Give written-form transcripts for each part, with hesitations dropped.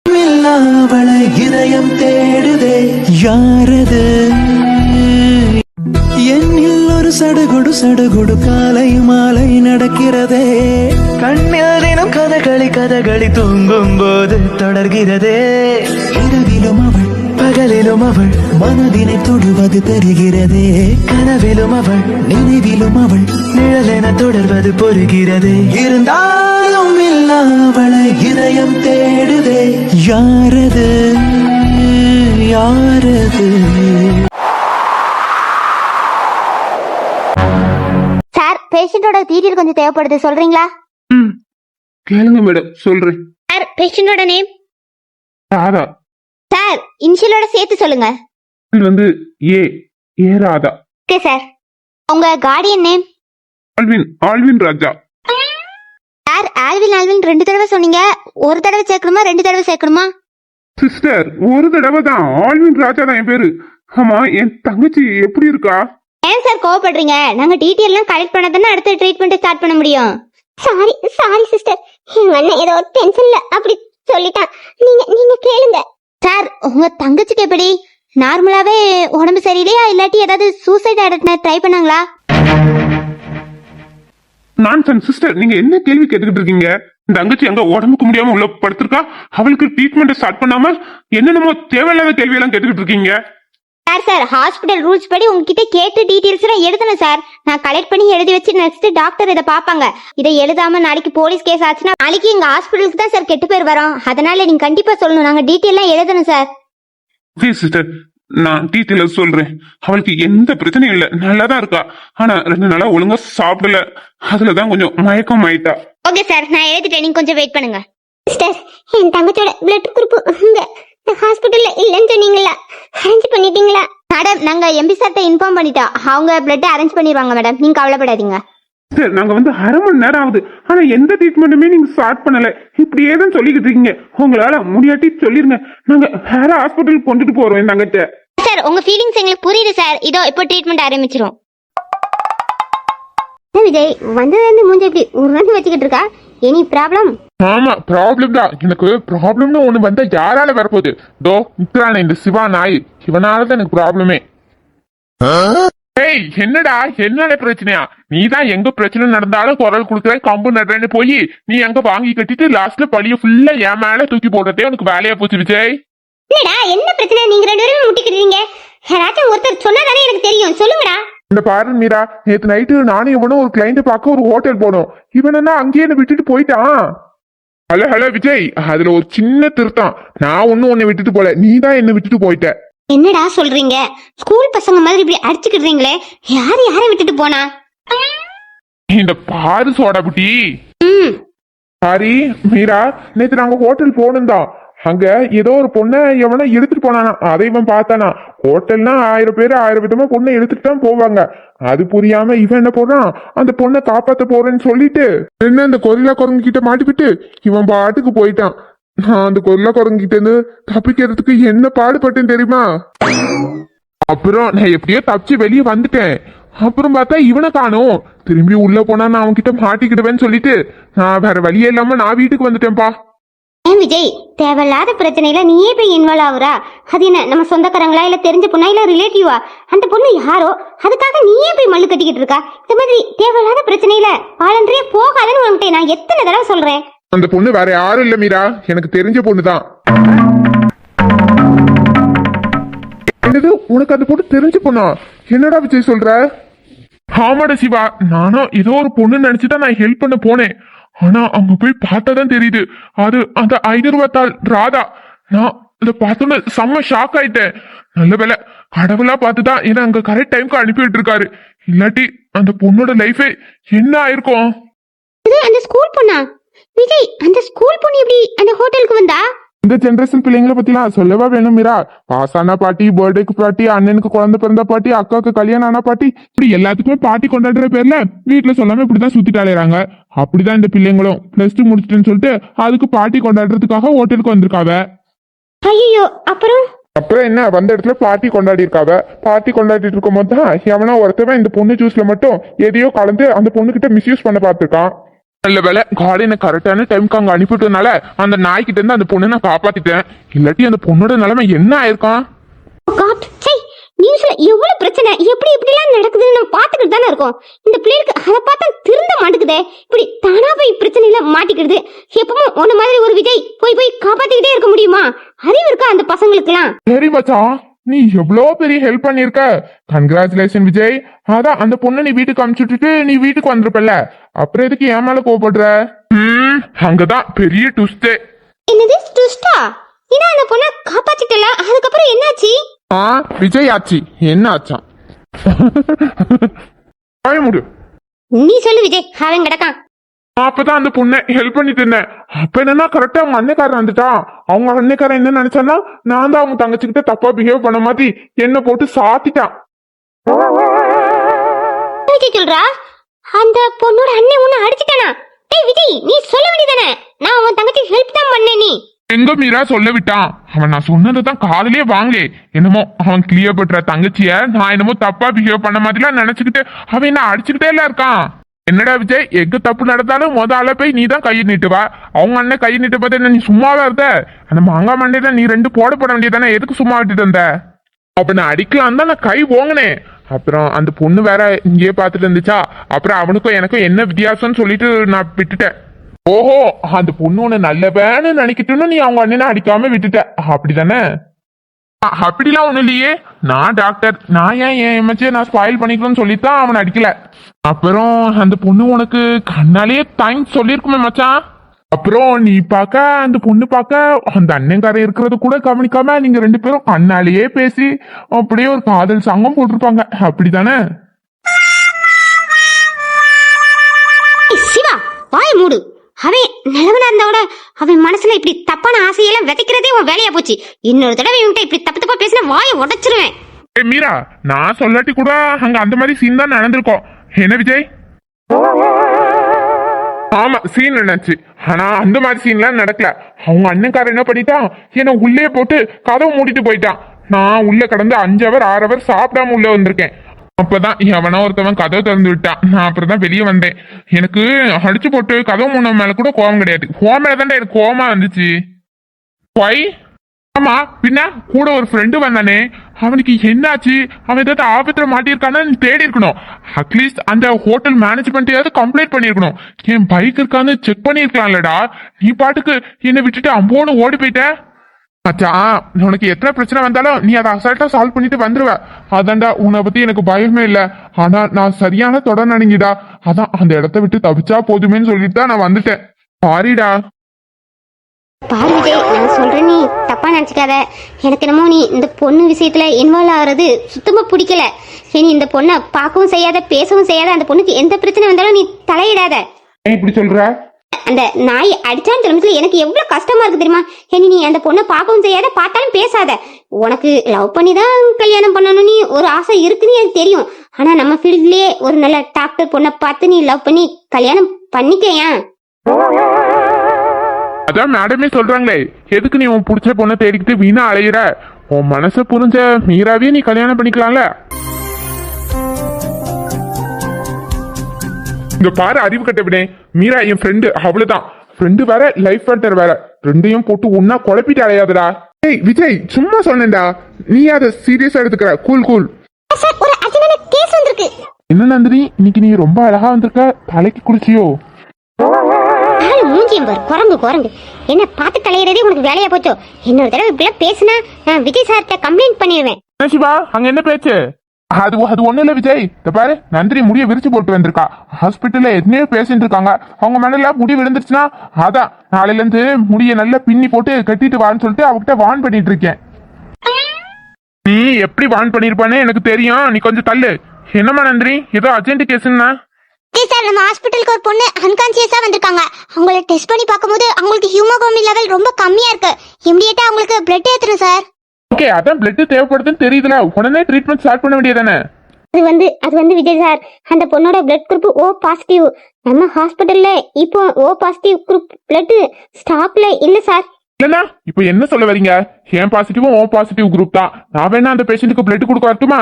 அவளை இதயம் தேடுதே யாரது என்னில் ஒரு சடுகுடு சடுகுடு காலை மாலை நடக்கிறதே கண்ணில் தினம் கதகளி தூங்கும் போது தொடர்கிறதே இரவிலும் அவள் பகலிலும் அவள் மனதினை தொடுவது தெரிகிறதே கனவிலும் அவள் நினைவிலும் அவள் நிழலென தொடர்வது புரிகிறது இருந்தாலும் இல்லா அவளை இதயம் தேடுதே யாரது யாரது சார் பேஷண்டோட டீடைல் கொஞ்சம் தேவைப்படுது சொல்றீங்களா? கேளுங்க மேடம் சொல்றேன். சார் பேஷண்டோட நேம் ராதா. சார் இனிஷியலோட சேர்த்து சொல்லுங்க. வந்து ஏ ராதா. Okay sir. உங்க guardian name? Alvin Raja. Sir Alvin 2 தடவை சொன்னீங்க, ஒரு தடவை சேர்க்கணுமா 2 தடவை சேர்க்கணுமா? சிஸ்டர் ஒரு தடவை தான். ஆல்வின் ராஜா தான் என் பேரு. ஆமா என் தங்கச்சி எப்படி இருக்கா? ஏன் சார் கோவப்படுறீங்க? நாங்க டீடைல் எல்லாம் கலெக்ட் பண்ணதானே அடுத்த ட்ரீட்மெண்ட் ஸ்டார்ட் பண்ண முடியும். சாரி சிஸ்டர், எங்க அண்ணன் ஏதோ டென்ஷன்ல அப்படி சொல்லிட்டான். நீங்க கேளுங்க. சார் உங்க தங்கச்சிக்கு எப்படி? நார்மலாவே உடம்பு சரியில்லையா இல்லாட்டி ஏதாவது சூசைட் அட்டெம்ப்ட் ட்ரை பண்ணாங்களா? நான் சிஸ்டர் நீங்க என்ன கேள்வி கேட்டுக்கிட்டு இருக்கீங்க? தங்கச்சி அங்க உடம்புக்கு முடியாம உள்ள படுத்திருக்கா. அவளுக்கு ட்ரீட்மெண்ட் ஸ்டார்ட் பண்ணாம என்னென்னமோ தேவையில்லாத கேள்வி எல்லாம் கேட்டுக்கிட்டு இருக்கீங்க. சார் ஹாஸ்பிடல் ரூல்ஸ் படி உங்ககிட்ட கேட்டு டீடைல்ஸ் எல்லாம் எழுதணும் சார். நான் கலெக்ட் பண்ணி எழுதி வச்சு நெக்ஸ்ட் டாக்டர் இதை பாப்பாங்க. இதை எழுதாம நாளைக்கு போலீஸ் கேஸ் ஆச்சுன்னா நாளைக்கு எங்க ஹாஸ்பிடலுக்கு தான் சார் கெட்டு பேர் வரும். அதனால நீங்க கண்டிப்பா சொல்லணும். நாங்க டீடைல் எல்லாம் எழுதணும் சார். சிஸ்டர் நான் டீடைல் சொல்றேன். அவளுக்கு எந்த பிரச்சனையும் இல்ல, நல்லாதான் இருக்கா. ஆனா 2 நாளா ஒழுங்கா சாப்பிடல, அதுலதான் கொஞ்சம் மயக்கம் ஆயிட்டா. ஓகே சார் நான் எழுதிட்டேன், நீங்க கொஞ்சம் வெயிட் பண்ணுங்க. சிஸ்டர் என் தங்கச்சோட பிளட் குரூப் ஹாஸ்பிட்டல்ல இல்லன்னு சொன்னீங்களா? அரேஞ்ச் பண்ணிட்டீங்களா? மேடம் நாங்க எம்பி சார்ட்ட இன்ஃபார்ம் பண்ணிட்டோம். அவங்க பிளட் அரேஞ்ச் பண்ணிடுவாங்க மேடம், நீங்க கவலைப்படாதீங்க. சார் நாங்க வந்து அரை மணி நேரம் ஆகுது, ஆனா எந்த ட்ரீட்மெண்ட்டுமே நீங்க ஸ்டார்ட் பண்ணல. இப்படியே தான் சொல்லிக்கிட்டு இருக்கீங்க. உங்களால முடியாட்டி சொல்லிருங்க, நாங்க வேற ஹாஸ்பிட்டலுக்கு கொண்டுட்டு போறோம் என் தங்கச்ச. சார் உங்க ஃபீலிங்ஸ் எங்களுக்கு புரியுது சார். இதோ இப்போ ட்ரீட்மெண்ட் ஆரம்பிச்சிரும். விஜய் வந்ததுல மூஞ்சி எப்படி உருன்னு வச்சுக்கிட்டு இருக்கா? Any problem? ஆமா ப்ராப்ளம் தான். எனக்கு ப்ராப்ளம்னு ஒண்ணு வந்தா யாரால வரப்போகுது? தோ நிக்கிறானே இந்த சிவா நாய், இவனாலதான் எனக்கு ப்ராப்ளமே. ஏய் என்னடா என்னால பிரச்சனையா? நீ தான் எங்க பிரச்சனை நடந்தாலும் குரல் கொடுக்குற கம்பு நடுறேன்னு போய் நீ எங்க வாங்கி கட்டிட்டு லாஸ்ட்ல பழிய ஃபுல்லா என் மேல தூக்கி போடுறதே உனக்கு வேலையா போச்சு விஜய். என்னடா என்ன பிரச்சனை? நீங்க 2 பேரும் முட்டிக்கிட்டீங்க. யாராச்சும் ஒருத்தர் சொன்னாதானே எனக்கு தெரியும், சொல்லுங்கடா. இந்த பாரு மீரா, நேத்து நைட்டு நானும் இவனும் ஒரு கிளைண்ட் பார்க்க ஒரு ஹோட்டல் போனோம். இவனா அங்கேயே என்ன விட்டுட்டு போயிட்டான். ஹலோ விஜய், அதுல ஒரு சின்ன திருத்தம். நான் ஒன்னும் உன்னை விட்டுட்டு போல, நீ தான் என்ன விட்டுட்டு போயிட்ட. என்னடா சொல்றீங்க? ஸ்கூல் பசங்க மாதிரி இப்படி அடிச்சுக்கிடுறீங்களே. யாரை விட்டுட்டு போனா? இந்த பாரு சோடா புட்டி. சாரி மீரா, நேத்து நாங்க ஹோட்டல் போனோம் தான். அங்க ஏதோ ஒரு பொண்ணை எவனா எடுத்துட்டு போனானா, அதை இவன் பார்த்தானா. ஹோட்டல்னா 1000 பேர் 1000 விதமா பொண்ணை எடுத்துட்டு தான் போவாங்க. அது புரியாம இவன் என்ன போறான், அந்த பொண்ணை காப்பாத்த போறேன்னு சொல்லிட்டு என்ன அந்த கொரில்லா குரங்கு கிட்ட மாட்டிவிட்டு இவன் பாட்டுக்கு போயிட்டான். நான் அந்த கொரில்லா குரங்கு கிட்ட இருந்து தப்பிக்கிறதுக்கு என்ன பாடுபட்டேன் தெரியுமா? அப்புறம் நான் எப்படியோ தப்பிச்சு வெளியே வந்துட்டேன். அப்புறம் பார்த்தா இவனை காணோம். திரும்பி உள்ள போனா நான் அவன் கிட்ட மாட்டிக்கிடுவேன்னு சொல்லிட்டு நான் வேற வழியே இல்லாம நான் வீட்டுக்கு வந்துட்டேன்ப்பா. ஏன் விஜய், தேவையில்லாத பிரச்சனையில நீயே போய் இன்வால்வ் ஆகுறா? அது என்ன நம்ம சொந்தக்காரங்களா இல்ல தெரிஞ்ச பொண்ணா இல்ல ரிலேட்டிவா? அந்த பொண்ணு யாரோ, அதுக்காக நீயே போய் மல்லு கட்டிக்கிட்டு இருக்கா? இந்த மாதிரி தேவையில்லாத பிரச்சனையில வாலண்டரியா போகாதன்னு உன்கிட்ட நான் எத்தனை தடவை சொல்றேன். அந்த பொண்ணு வேற யாரும் இல்ல மீரா, எனக்கு தெரிஞ்ச பொண்ணுதான். என்னது உனக்கு அந்த பொண்ணு தெரிஞ்ச பொண்ணா? என்னடா விஜய் சொல்ற? ஆமாடா சிவா, நானும் ஏதோ ஒரு பொண்ணு நினைச்சுதான் நான் ஹெல்ப் பண்ண போனேன். ஆனா அங்க போய் பார்த்தாதான் தெரியுது அது அந்த 500 ரூபாய் ராதா. நான் அதை பார்த்தோன்னு செம்ம ஷாக் ஆயிட்டேன். நல்ல வேலை கடவுளா பார்த்துதான் ஏன்னா அங்க கரெக்ட் டைம்க்கு அனுப்பிட்டு இருக்காரு. இல்லாட்டி அந்த பொண்ணோட லைஃபே என்ன ஆயிருக்கும். அந்த ஸ்கூல் பொண்ணா? விஜய் அந்த ஸ்கூல் பொண்ணு எப்படி அந்த ஹோட்டலுக்கு வந்தா? இந்த ஜெனரேஷன் பிள்ளைங்களை பத்திலாம் சொல்லவா வேணும் மீரா? பாஸ் ஆனா பாட்டி, பர்த்டேக்கு பாட்டி, அண்ணனுக்கு குழந்தை பிறந்த பாட்டி, அக்காவுக்கு கல்யாணம் ஆனா பாட்டி, இப்படி எல்லாத்துக்குமே பாட்டி கொண்டாடுற பேர்ல வீட்டுல சொல்லாம இப்படிதான் சுத்திட்டு அலையறாங்க. அப்படிதான் இந்த பிள்ளைங்களும் +2 முடிச்சிட்டேன்னு சொல்லிட்டு அதுக்கு பாட்டி கொண்டாடுறதுக்காக ஹோட்டலுக்கு வந்திருக்காவ. ஐயோ அப்புறம் என்ன, வந்த இடத்துல பார்ட்டி கொண்டாடி இருக்காவ. பார்ட்டி கொண்டாடிட்டு இருக்கும் போது தான் எவனா ஒருத்தவன் இந்த பொண்ணு ஜூஸ்ல மட்டும் எதையோ கலந்து அந்த பொண்ணு கிட்ட மிஸ்யூஸ் பண்ண பார்த்திருக்கான். நல்ல வேலை காலையில கரெக்டான டைமுக்கு அங்க அனுப்பிட்டதுனால அந்த நாய்கிட்ட இருந்து அந்த பொண்ணை நான் காப்பாத்திட்டேன். இல்லாட்டி அந்த பொண்ணோட நிலைமை என்ன ஆயிருக்கான்? காட் சை, நியூஸ்ல எவ்வளவு பிரச்சனை எப்படி இப்படிலாம் நடக்குதுன்னு நம்ம பாத்துக்கிட்டு தானே இருக்கோம். இந்த பிள்ளைக்கு அதை பார்த்தா திருந்த மாட்டேங்குதே. இப்படி தானா போய் பிரச்சனையில மாட்டிக்கிறது. எப்பவும் உன்ன மாதிரி ஒரு விஜய் போய் போய் காப்பாத்திக்கிட்டே இருக்க முடியுமா? அறிவு இருக்கா அந்த பசங்களுக்குலாம்? சரி மச்சான், நீ எவ்வளோ பெரிய ஹெல்ப் பண்ணிருக்க. கங்க்ராச்சுலேஷன் விஜய். அதான் அந்த பொண்ணை நீ வீட்டுக்கு அனுப்பிச்சுட்டு நீ வீட்டுக்கு வந்திருப்பல, அப்புறம் எதுக்கு என் மேல கோவப்படுற? அங்கதான் பெரிய ட்விஸ்டே. என்னது ட்விஸ்டா? இதான் அந்த பொண்ணை காப்பாத்திட்டல, அதுக்கப்புறம் என்னாச்சு? விஜய் ஆச்சு என்ன ஆச்சான்? முடி நீ சொல்லு விஜய், அவன் கிடக்கான். அப்பதான் அந்த பொண்ணை ஹெல்ப் பண்ணிட்டு இருந்தேன். அப்ப என்னன்னா கரெக்டா அவங்க அன்னைக்காரன் வந்துட்டான். அவங்க அன்னைக்காரன் என்ன நினைச்சான்னா நான் தான் அவங்க தங்கச்சிக்கிட்ட தப்பா பிஹேவ் பண்ண மாதிரி என்ன போட்டு சாத்திட்டான். விஜய் சொல்றா அந்த பொண்ணோட அண்ணன் உன்னை அடிச்சுட்டானா? டேய் விஜய், நீ சொல்ல வேண்டியதானே, நான் உன் தங்கச்சி ஹெல்ப் தான் பண்ணேன். நீ எங்க மீரா சொல்ல விட்டான். அவன் நான் சொன்னதான் காதலே வாங்க. என்னமோ அவன் கிளியர் பண்ற தங்கச்சிய நான் என்னமோ தப்பா பிஹேவ் பண்ண மாதிரிலாம் நினைச்சுக்கிட்டு அவன் என்ன அடிச்சுக்கிட்டே எல்லாம் இருக்கான். என்னடா விஜய், எங்க தப்பு நடந்தாலும் முதல்ல போய் நீ தான் கையை நீட்டுவா. அவங்க அண்ணன் கையை நீட்டு பார்த்து என்ன நீ சும்மாவா இருந்த? அந்த மாங்காய் மண்டையில நீ 2 போட வேண்டியதானே, எதுக்கு சும்மா விட்டுட்டு வந்த? அப்ப நான் அடிக்கலாம் தான் நான் கை ஓங்கினேன். அப்புறம் அந்த பொண்ணு வேற இங்கேயே பார்த்துட்டு இருந்துச்சா, அப்புறம் அவனுக்கும் எனக்கும் என்ன வித்தியாசம்னு சொல்லிட்டு நான் விட்டுட்டேன். ஓஹோ, அந்த பொண்ணு உன்னை நல்லவேன்னு நினைக்கிட்டுன்னு நீ அவங்க அண்ணனை அடிக்காம விட்டுட்ட, அப்படிதானே? அப்படிலாம் ஒண்ணு இல்லையே. நான் டாக்டர், நான் ஏன் என் எம்எச்ஏ நான் ஸ்பாயில் பண்ணிக்கணும்னு சொல்லித்தான் அவனை அடிக்கல. அப்புறம் அந்த பொண்ணு உனக்கு கண்ணாலேயே தேங்க்ஸ் சொல்லியிருக்குமே மச்சான். அப்புறம் நீ பார்க்க அந்த பொண்ணு பார்க்க அந்த அண்ணன்காரன் இருக்கிறது கூட கவனிக்காம நீங்க 2 பேரும் கண்ணாலேயே பேசி அப்படியே ஒரு காதல் சங்கம் போட்டிருப்பாங்க, அப்படிதானே? சிவா வாய மூடு. அவன் நிலவனா இருந்தாவோட அவன் மனசுல இப்படி தப்பான ஆசையெல்லாம் விதைக்கிறதே உன் வேலையா போச்சு. இன்னொரு தடவை இவன்கிட்ட இப்படி தப்பு தப்பா பேசினா வாயை உடைச்சிருவேன். மீரா, நான் சொல்லாட்டி கூட அங்க அந்த மாதிரி சீன் தான் நடந்திருக்கோம். என்ன விஜய்? ஆமா, சீன் என்னாச்சு. ஆனா அந்த மாதிரி சீன்லாம் நடக்கல. அவங்க அண்ணன்காரன் என்ன பண்ணிட்டான், என்ன உள்ளே போட்டு கதவு மூடிட்டு போயிட்டான். நான் உள்ள கடந்து 5 ஹவர் 6 ஹவர் சாப்பிடாம உள்ள வந்திருக்கேன். அப்பதான் எவனோ ஒருத்தவன் கதவை திறந்து விட்டான். நான் அப்புறம் தான் வெளியே வந்தேன். எனக்கு அடிச்சு போட்டு கதவு மூணு மேல கூட கோவம் கிடையாது. கோவம் மேலதான்டா எனக்கு கோவமா வந்துச்சு. ஒய்? ஆமா, பின்ன கூட ஒரு ஃப்ரெண்டு வந்தானே, அவனுக்கு என்னாச்சு, அவன் ஏதாவது ஆபத்துல மாட்டியிருக்கான்னு நீ தேடி இருக்கணும். அட்லீஸ்ட் அந்த ஹோட்டல் மேனேஜ்மெண்ட்டையாவது கம்ப்ளைண்ட் பண்ணிருக்கணும். என் பைக் இருக்கான்னு செக் பண்ணிருக்கலாம்லடா. நீ பாட்டுக்கு என்னை விட்டுட்டு அம்போன்னு ஓடி போயிட்ட. மச்சான், உனக்கு எத்தனை பிரச்சனை வந்தாலும் நீ அதை அசால்ட்டா சால்வ் பண்ணிட்டு வந்துருவ. அதான்டா, உன்னை பத்தி எனக்கு பயமே இல்லை. ஆனா நான் சரியான தொடர் நினைங்கிடா. அதான் அந்த இடத்த விட்டு தப்பிச்சா போதுமேன்னு சொல்லிட்டு தான் நான் வந்துட்டேன். சாரிடா. பாரு விஜய், நான் சொல்றேன், நீ தப்பா நினைச்சுக்காத. எனக்கு என்னமோ நீ இந்த பொண்ணு விஷயத்துல இன்வால்வ் ஆகுறது சுத்தமா பிடிக்கல. நீ இந்த பொண்ணை பார்க்கவும் செய்யாத, பேசவும் செய்யாத. அந்த பொண்ணுக்கு எந்த பிரச்சனை வந்தாலும் நீ தலையிடாத. இப்படி சொல்ற? அந்த நாய் அடிச்சான்னு தெரிஞ்சு எனக்கு எவ்வளவு கஷ்டமா இருக்கு தெரியுமா? நீ அந்த பொண்ணை பார்க்கவும் செய்யாத, பார்த்தாலும் பேசாத. உனக்கு லவ் பண்ணி தான் கல்யாணம் பண்ணணும்னு ஒரு ஆசை இருக்குன்னு எனக்கு தெரியும். ஆனா நம்ம ஃபீல்ட்லயே ஒரு நல்ல டாக்டர் பொண்ணை பார்த்து நீ லவ் பண்ணி கல்யாணம் பண்ணிக்கையா. அதான் மேடமே சொல்றாங்களே, எதுக்கு நீ உன் பிடிச்ச பொண்ணை தேடிக்கிட்டு வீணா அலையிற? உன் மனசை புரிஞ்ச மீராவே நீ கல்யாணம் பண்ணிக்கலாம்ல. இங்க பாரு அறிவு கட்டவினே, மீரா என் ஃப்ரெண்டு, அவ்வளவுதான். ஃப்ரெண்டு வேற, லைஃப் பார்ட்னர் வேற, 2யும் போட்டு ஒன்னா குழப்பிட்டு அலையாதடா. ஏய் விஜய், சும்மா சொன்னேன்டா, நீ அதை சீரியஸா எடுத்துக்கிற. Cool cool. ஒரு அர்ஜென்டான கேஸ் வந்திருக்கு. என்ன நந்தினி, இன்னைக்கு நீ ரொம்ப அழகா வந்திருக்க. தலைக்கு குளிச்சியோ? மூஞ்சியம் பாரு, குரங்கு குரங்கு. என்ன பார்த்து தலையிறதே உனக்கு வேலையா போச்சோ? இன்னொரு தடவை இப்படிலாம் பேசுனா நான் விஜய் சார்கிட்ட கம்ப்ளைண்ட் பண்ணிடுவேன். சிவா, அங்க என்ன பேச்சு? அது ஒண்ணு இல்ல விஜய். இந்த பாரு, நந்தினி முடிய விரிச்சு போட்டு வந்திருக்கா. ஹாஸ்பிட்டல்ல எத்தனையோ பேசிட்டு இருக்காங்க. அவங்க மேல முடி விழுந்துருச்சுன்னா அதான் நாளையில இருந்து முடிய நல்லா பின்னி போட்டு கட்டிட்டு வான்னு சொல்லிட்டு அவகிட்ட வான் பண்ணிட்டு இருக்கேன். நீ எப்படி வான் பண்ணிருப்பானே எனக்கு தெரியும். நீ கொஞ்சம் தள்ளு. என்னம்மா நந்தினி, ஏதோ அர்ஜென்ட் கேஸ்ன்னா? சார், நம்ம ஹாஸ்பிட்டலுக்கு ஒரு பொண்ணு அன்கான்சியஸா வந்திருக்காங்க. அவங்கள டெஸ்ட் பண்ணி பார்க்கும்போது அவங்களுக்கு ஹீமோகுளோபின் லெவல் ரொம்ப கம்மியா இருக்கு. இமிடியேட்டா அவங்களுக்கு பிளட் ஏத்தணும் சார். ஓகே, அதான் பிளட் தேவைப்படுதுன்னு தெரியுதுல, உடனே ட்ரீட்மெண்ட் ஸ்டார்ட் பண்ண வேண்டியதானே? அது வந்து விஜய் சார், அந்த பொண்ணோட பிளட் குரூப் O பாசிட்டிவ். நம்ம ஹாஸ்பிட்டல்ல இப்போ O பாசிட்டிவ் குரூப் பிளட் ஸ்டாக்ல இல்ல சார். இல்லன்னா இப்போ என்ன சொல்ல வரீங்க? ஏன் பாசிட்டிவும் O பாசிட்டிவ் குரூப் தான். நான் வேணா அந்த பேஷண்ட்டுக்கு பிளட் கொடுக்க வரட்டுமா?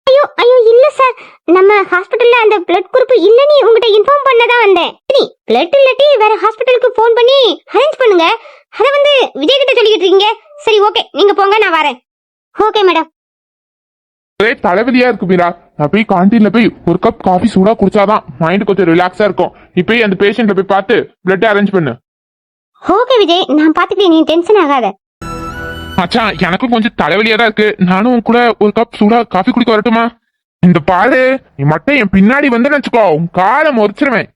ஐயோ ஐயோ, இல்ல சார். நம்ம ஹாஸ்பிடல்ல அந்த பிளட் குரூப் இல்லன்னு உங்ககிட்ட இன்ஃபார்ம் பண்ணதான் வந்தேன். சரி, பிளட் இல்லாட்டி வேற ஹாஸ்பிடலுக்கு ஃபோன் பண்ணி அரேஞ்ச் பண்ணுங்க. அத வந்து விஜய் கிட்ட சொல்லிட்டு இருக்கீங்க. சரி, ஓகே, நீங்க போங்க, நான் வரேன். Okay madam. ஒரே தலைவலியா இருக்கு மீரா. நான் போய் கான்டீன்ல போய் ஒரு கப் காஃபி சூடா குடிச்சாதான் மைண்ட் கொஞ்சம் ரிலாக்ஸா இருக்கும். நீ போய் அந்த பேஷண்ட்ல போய் பார்த்து பிளட் அரேஞ்ச் பண்ணு. ஓகே விஜய், நான் பாத்துக்கிறேன், நீ டென்ஷன் ஆகாத. மச்சான், எனக்கும் கொஞ்சம் தலைவலியா தான் இருக்கு. நானும் உன் கூட ஒரு கப் சூடா காஃபி குடிக்க வரட்டுமா? இந்த பாரு, நீ மட்டும் என் பின்னாடி வந்து வச்சுக்கோ, உன் காலை முறிச்சிருவேன்.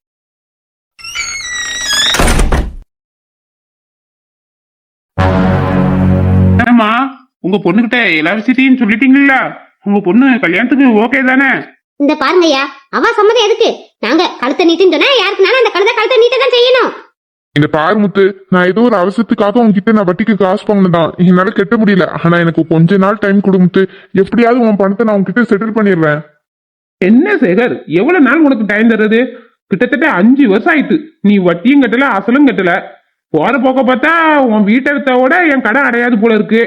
என்னம்மா, உங்க பொண்ணுகிட்ட எல்லா விஷயத்தையும் சொல்லிட்டீங்களா? உங்க பொண்ணு கல்யாணத்துக்கு ஓகே தானே? இந்த பாருங்கய்யா, அவ சம்மதம் எதுக்கு? நாங்க கழுத்தை நீட்டுன்னு சொன்னா யாருக்குனாலும் அந்த கழுத்தை நீட்ட தான் செய்யணும். இந்த பாரு முத்து, நான் ஏதோ ஒரு அவசரத்துக்காக உன்கிட்ட நான் வட்டிக்கு காசு வாங்கினதான். என்னால கட்ட முடியல. ஆனா எனக்கு கொஞ்ச நாள் டைம் கொடு முத்து. எப்படியாவது உன் பணத்தை நான் உன்கிட்ட செட்டில் பண்ணிடுவேன். என்ன சேகர், எவ்வளவு நாள் உனக்கு டைம் தர்றது? கிட்டத்தட்ட 5 வருஷம் ஆயிட்டு. நீ வட்டியும் கட்டல, அசலும் கட்டல. போற போக்க பார்த்தா உன் வீட்டை என் கடன் அடையாது போல இருக்கு.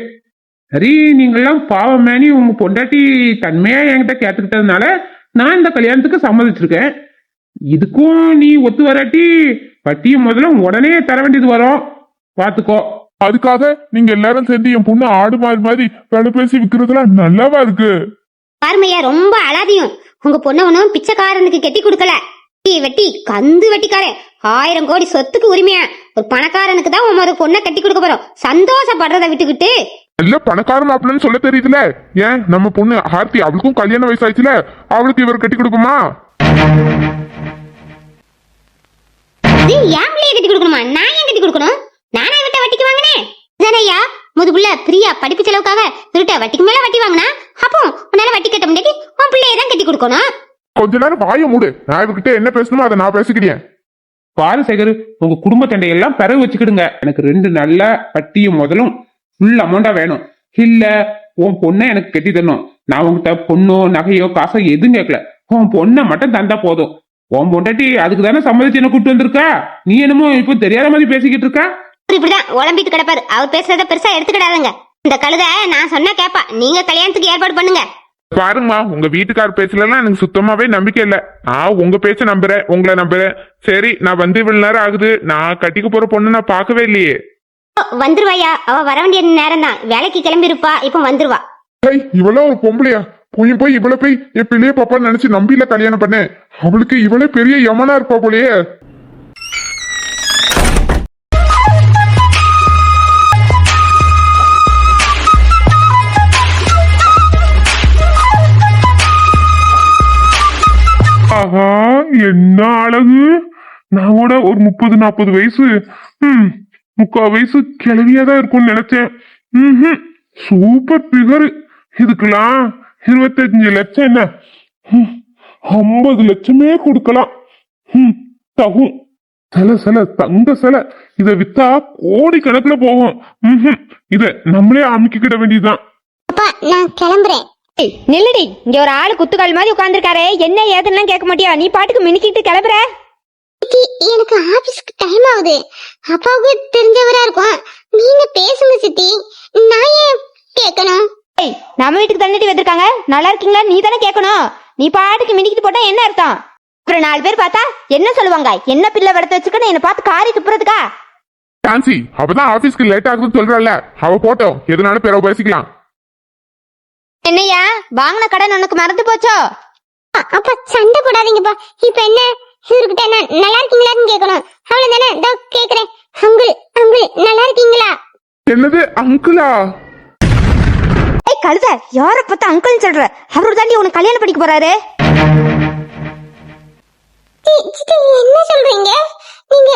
சரி, நீங்கெல்லாம் பாவமேனி உங்க பொண்டாட்டி தன்மையா என்கிட்ட கேட்டுக்கிட்டதுனால நான் இந்த கல்யாணத்துக்கு சம்மதிச்சிருக்கேன். இதுக்கும் நீ ஒத்து வராட்டி வட்டியும் முதல்ல உடனே தர வேண்டியது வரும், பாத்துக்கோ. அதுக்காக நீங்க எல்லாரும் சேர்ந்து என் பொண்ணு ஆடு மாறி மாதிரி வேலை பேசி விக்கிறதுலாம் நல்லாவா இருக்கு? பாருமையா, ரொம்ப அழாதியும். உங்க பொண்ணு ஒன்னும் பிச்சைக்காரனுக்கு கெட்டி கொடுக்கல. வெட்டி கந்து வெட்டிக்காரன் 1000 கோடி சொத்துக்கு உரிமையா ஒரு பணக்காரனுக்கு தான் உன் ஒரு பொண்ணை கட்டி கொடுக்க போறோம். சந்தோஷப்படுறத விட்டுக்கிட்டு இல்ல, பணக்கார மாப்பிள்ளன்னு சொல்ல தெரியுதுல. ஏன் நம்ம பொண்ணு ஆர்த்தி, அவளுக்கும் கல்யாண வயசாச்சுல, அவளுக்கு இவர் கட்டி கொடுக்குமா? என் பிள்ளைய கட்டி கொடுக்கணுமா? நான் ஏன் கட்டி கொடுக்கணும்? நானே விட்ட வட்டிக்கு வாங்கினேன் தானையா. முதுகுள்ள பிரியா படிப்பு செலவுக்காக திருட்ட வட்டிக்கு மேல வட்டி வாங்கினா, அப்போ உன்னால வட்டி கட்ட முடியாது, உன் பிள்ளைய தான் கட்டி கொடுக்கணும். கொஞ்ச நேரம் வாய மூடு. நான் இவகிட்ட என்ன பேசணுமோ அதை நான் பேசிக்கிறேன். பாரு சேகர், உங்க குடும்ப சண்டையெல்லாம் பிறகு வச்சுக்கிடுங்க. எனக்கு 2 நல்ல வட்டியும் முதலும் ஃபுல் அமௌண்டா வேணும். இல்ல உன் பொண்ணை எனக்கு கட்டி தரணும். நான் உங்ககிட்ட பொண்ணோ நகையோ காசோ எதுவும் கேட்கல. உன் பொண்ணை மட்டும் தந்தா போதும். உன் பொண்டாட்டி அதுக்கு தானே சம்மதிச்சு என்ன கூட்டு வந்திருக்கா. நீ என்னமோ இப்போ தெரியாத மாதிரி பேசிக்கிட்டு இருக்கா. இப்படிதான் உளம்பிட்டு கிடப்பாரு. அவர் பேசுறத பெருசா எடுத்துக்கிடாதுங்க. இந்த கழுத நான் சொன்னா கேப்பா. நீங்க கல்யாணத்துக்கு ஏற்பாடு பண்ணுங்க. பாருங்கம்மா, உங்க வீட்டுக்கார பேச்சலாம் எனக்கு சுத்தமாவே நம்பிக்கை இல்ல. நான் உங்க பேச்ச நம்புறேன், உங்களை நம்புறேன். சரி, நான் வந்து இவ்வளவு நேரம் ஆகுது. நான் கட்டிக்க போற பொண்ணு நான் பார்க்கவே இல்லையே. வந்துருவாயா, அவ வர வேண்டிய நேரம் தான். வேலைக்கு கிளம்பி இருப்பா, இப்ப வந்துருவா. இவ்வளவு ஒரு பொம்பளையா? போய் இவ்வளவு போய் என் பிள்ளைய பாப்பான்னு நினைச்சு நம்பியில கல்யாணம் பண்ணேன். அவளுக்கு இவ்வளவு பெரிய யமனா இருப்பா போலயே. ஆஹா, என்ன அழகு! நான் கூட ஒரு 30-40 வயசு, 3/4 வயசு கிளவியாதான் இருக்கும்னு நினைச்சேன். Super figure. இதுக்கெல்லாம் 25 லட்சம் என்ன, 50 லட்சமே கொடுக்கலாம். தகும். சில தங்க சில இத வித்தா கோடி கணக்குல போகும். இத நம்மளே அமைக்கிட வேண்டியதுதான். நான் கிளம்புறேன். நில்லுடி, இங்க ஒரு ஆளு குத்துக்கால் மாதிரி உட்கார்ந்துருக்காரு. என்ன ஏதுன்னா கேட்க மாட்டியா? நீ பாட்டுக்கு மினிக்கிட்டு கிளம்புற. எனக்கு ஆபீஸ்க்கு டைம் ஆகுது. அப்பாவுக்கு தெரிஞ்சவரா இருக்கும். நீங்க பேசுங்க சித்தி, நான் ஏன் கேட்கணும்? நம்ம வீட்டுக்கு தண்ணிட்டு வந்திருக்காங்க, நல்லா இருக்கீங்களா நீ தானே கேட்கணும். நீ பாட்டுக்கு மினிக்கிட்டு போட்டா என்ன அர்த்தம்? அப்புறம் 4 பேர் பார்த்தா என்ன சொல்லுவாங்க? என்ன பிள்ளை வளர்த்து வச்சுக்கணும் என்ன பார்த்து காரி துப்புறதுக்கா? டான்சி, அவதான் ஆபீஸ்க்கு லேட் ஆகுதுன்னு சொல்றல, அவ போட்டோம். எதனாலும் பிறகு பேசிக்கலாம். என்னையா, வாங்கின கடன் உனக்கு மறந்து போச்சோ? அப்ப சண்டை போடாதீங்கப்பா. இப்ப என்ன, இவர்கிட்ட என்ன நல்லா இருக்கீங்களான்னு கேட்கணும், அவ்வளவுதானே. இதோ கேக்குறேன். அங்கிள் நல்லா இருக்கீங்களா? என்னது அங்கிளா? ஏய் கழுத, யார பார்த்தா அங்கிள் சொல்ற? அவரு தாண்டி உனக்கு கல்யாணம் பண்ணிக்க போறாரு. என்ன சொல்றீங்க நீங்க?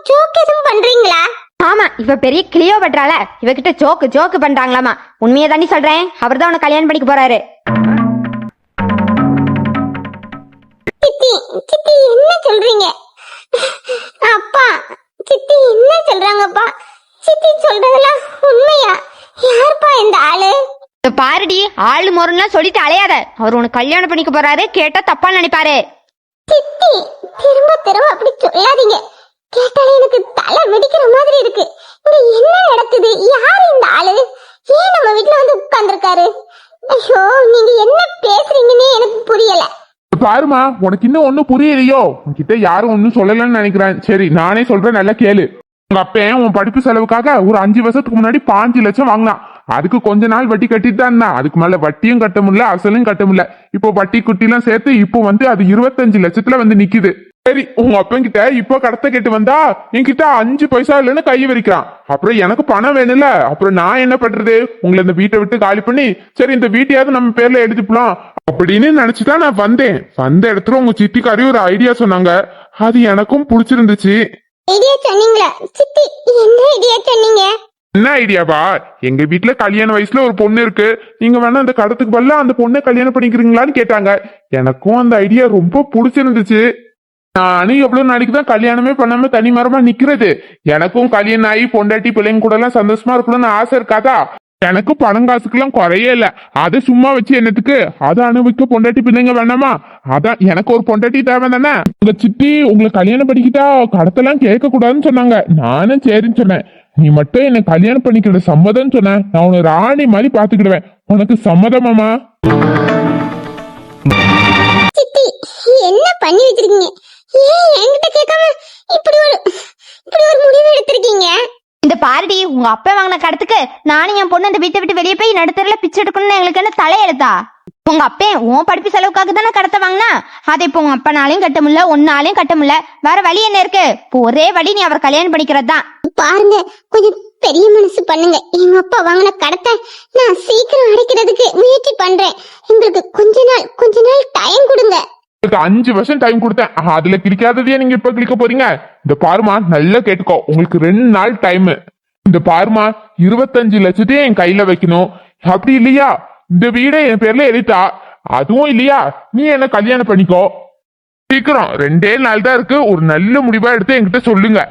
ஜோக் எதுவும் பண்றீங்களா? ஆமா, இவ பெரிய கிளியோ பண்றாள, இவகிட்ட ஜோக்கு பண்றாங்களாமா. உண்மையை தாண்டி சொல்றேன், அவர் தான் உனக்கு கல்யாணம் பண்ணிக்க போறாரு. சித்தி என்ன சொல்றீங்க? அப்பா, சித்தி என்ன சொல்றாங்கப்பா? சித்தி சொல்றதெல்லாம் உண்மையா? யாருப்பா இந்த ஆளு? பாருடி, ஆளு மொறலாம் சொல்லிட்டு அலையாத. அவர் உனக்கு கல்யாணம் பண்ணிக்க போறாரு, கேட்டா தப்பா நினைப்பாரு. சித்தி திரும்ப அப்படி சொல்லாதீங்க. கேட்டாலே எனக்கு தலை வெடிக்கிற மாதிரி இருக்கு. இங்க என்ன நடக்குது? யாரு இந்த ஆளு? ஏன் நம்ம வீட்டுல வந்து உட்கார்ந்துருக்காரு? ஐயோ, நீங்க என்ன பேசுறீங்கன்னே எனக்கு புரியல. பாருமா, உனக்கு இன்னும் ஒண்ணும் புரியலையோ? உன்கிட்ட யாரும் ஒன்னும் சொல்லலன்னு நினைக்கிறேன். சரி, நானே சொல்றேன், நல்லா கேளு. உங்க அப்பன் உன் படிப்பு செலவுக்காக ஒரு 5 வருஷத்துக்கு முன்னாடி 5 லட்சம் வாங்கினான். அதுக்கு கொஞ்ச நாள் வட்டி கட்டிட்டு தான் இருந்தான். அதுக்கு மேல வட்டியும் கட்ட முடியல, அசலும் கட்ட முடியல. இப்போ வட்டி குட்டி எல்லாம் சேர்த்து இப்போ வந்து அது 25 லட்சத்துல வந்து நிக்குது. சரி, உங்க அப்பன் கிட்ட இப்போ கடத்த கேட்டு வந்தா என்கிட்ட 5 பைசா இல்லைன்னு கையை விரிக்கிறான். அப்புறம் எனக்கு பணம் வேணும்ல, அப்புறம் நான் என்ன பண்றது? உங்களை இந்த வீட்டை விட்டு காலி பண்ணி சரி இந்த வீட்டையாவது நம்ம பேர்ல எடுத்துக்கலாம் அப்படின்னு நினைச்சுதான் நான் வந்தேன். வந்த இடத்துல உங்க சித்திக்காரி ஒரு ஐடியா சொன்னாங்க. அது எனக்கும் பிடிச்சிருந்துச்சு. ஐடியா சொன்னீங்களா சித்தி? என்ன ஐடியா சொன்னீங்க? என்ன ஐடியாவா? எங்க வீட்டுல கல்யாண வயசுல ஒரு பொண்ணு இருக்கு. நீங்க வேணா அந்த கடத்துக்கு பதிலா அந்த பொண்ணை கல்யாணம் பண்ணிக்கிறீங்களான்னு கேட்டாங்க. எனக்கும் அந்த ஐடியா ரொம்ப பிடிச்சிருந்துச்சு. நானும் எவ்வளவு நாளைக்கு தான் கல்யாணமே பண்ணாம தனி மரமா நிக்கிறது? எனக்கும் கல்யாணம் ஆகி பொண்டாட்டி பிள்ளைங்க கூட எல்லாம் சந்தோஷமா இருக்கணும்னு ஆசை இருக்காதா? எனக்கு பணம் காசுக்கெல்லாம் குறையே இல்ல. அதை சும்மா வச்சு என்னத்துக்கு? அதை அனுபவிக்க பொண்டாட்டி பிள்ளைங்க வேணாமா? அதான் எனக்கு ஒரு பொண்டாட்டி தேவை தானே. உங்க சித்தி உங்களை கல்யாணம் பண்ணிக்கிட்டா கடத்தெல்லாம் கேட்க கூடாதுன்னு சொன்னாங்க. நானும் சரின்னு சொன்னேன். நீ மட்டும் என்ன கல்யாணம் பண்ணிக்கிற சம்மதம்னு சொன்ன, நான் உன்னை ராணி மாதிரி பாத்துக்கிடுவேன். உனக்கு சம்மதமாமா? சித்தி என்ன பண்ணி வச்சிருக்கீங்க? ஏன் என்கிட்ட கேட்காம இப்படி ஒரு முடிவு எடுத்திருக்கீங்க? இந்த பாரடி, உங்க அப்பா வாங்கின கடத்துக்கு நானும் என் பொண்ணு இந்த வீட்டை விட்டு வெளியே போய் நடுத்தரில பிச்சை எடுக்கணும்னு எங்களுக்கு என்ன தலையெழுத்தா? உங்க அப்பன் உன் படிப்பு செலவுக்காக தானே கடத்த வாங்கினா. அதை இப்போ உங்க அப்பனாலையும் கட்ட முடியல, ஒன்னாலையும் கட்ட முடியல. வேற வழி என்ன இருக்கு? ஒரே வழி, நீ அவர் கல்யாணம் பண்ணிக்கிறது தான். பாருங்க, கொஞ்சம் பெரிய மனசு பண்ணுங்க. எங்க அப்பா வாங்கின கடத்தை நான் சீக்கிரம் அடைக்கிறதுக்கு முயற்சி பண்றேன். எங்களுக்கு கொஞ்ச நாள் டைம் கொடுங்க. 5 வருஷம் டைம் கொடுத்தேன். அதுல கிளிக்காததையே நீங்க இப்ப கிளிக்க போறீங்க? இந்த பாருமா, நல்லா கேட்டுக்கோ. உங்களுக்கு 2 நாள் டைம். இந்த பாருமா, 25 லட்சத்தையும் என் கையில வைக்கணும். அப்படி இல்லையா இந்த வீடை என் பேர்ல எழுதிட்டா. அதுவும் இல்லையா நீ என்ன கல்யாணம் பண்ணிக்கோ. சீக்கிரம் 2 நாள் தான் இருக்கு. ஒரு நல்ல முடிவா எடுத்து என்கிட்ட சொல்லுங்க.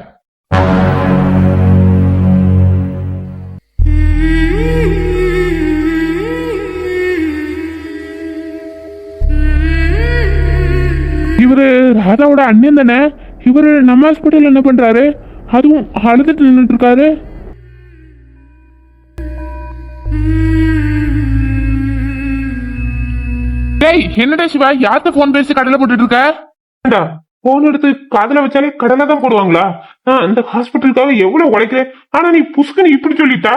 இவரு ராதாவோட அண்ணன் தானே? இவரு நம்ம ஹாஸ்பிட்டல் என்ன பண்றாரு? அதுவும் அழுதுட்டு நின்றுட்டு இருக்காரு. டேய், என்னடா சிவா, யார்கிட்ட போன் பேசி கடலை போட்டுட்டு இருக்க? போன் எடுத்து காதல வச்சாலே கடலை தான் போடுவாங்களா? நான் இந்த ஹாஸ்பிட்டலுக்காக எவ்வளவு உழைக்கிறேன். ஆனா நீ புஷ்கன்னு இப்படி சொல்லிட்டா?